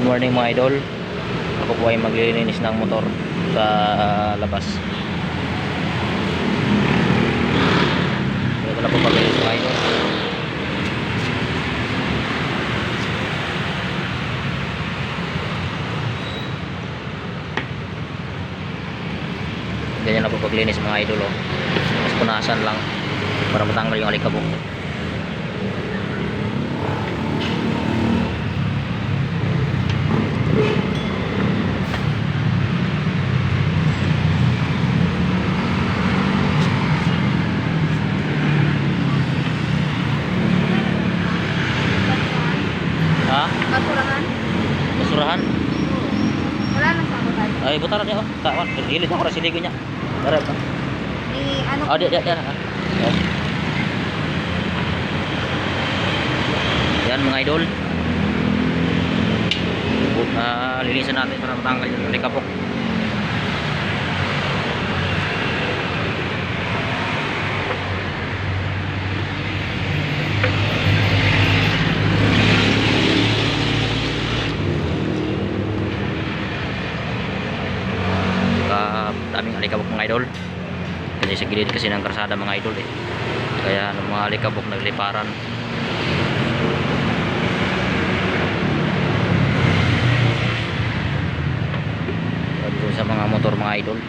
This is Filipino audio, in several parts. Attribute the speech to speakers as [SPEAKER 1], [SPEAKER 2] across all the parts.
[SPEAKER 1] morning mga idol. Ako po ay maglilinis ng motor sa labas. Ito na po paglinis mga idol. Ganyan na po paglinis mga idol, oh. Mas punasan lang para matanggal yung alikabok. Ha?
[SPEAKER 2] Basurahan?
[SPEAKER 1] Basurahan?
[SPEAKER 2] Wala nang samutan.
[SPEAKER 1] Ay, butaran niya, oh. Tawan, hilid ako ra siligo niya. Tara ba?
[SPEAKER 2] Ano?
[SPEAKER 1] Oh, diyan. Oh. Yan mga idol. Linisan natin para matanggal yung alikabok. Daming alikabok mga idol. Kasi sa gilid kasi ng karsada mga idol eh. Kaya ng mga alikabok nagliparan. Sa mga motor mga idol,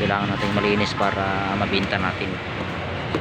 [SPEAKER 1] kailangan natin malinis para mabenta natin.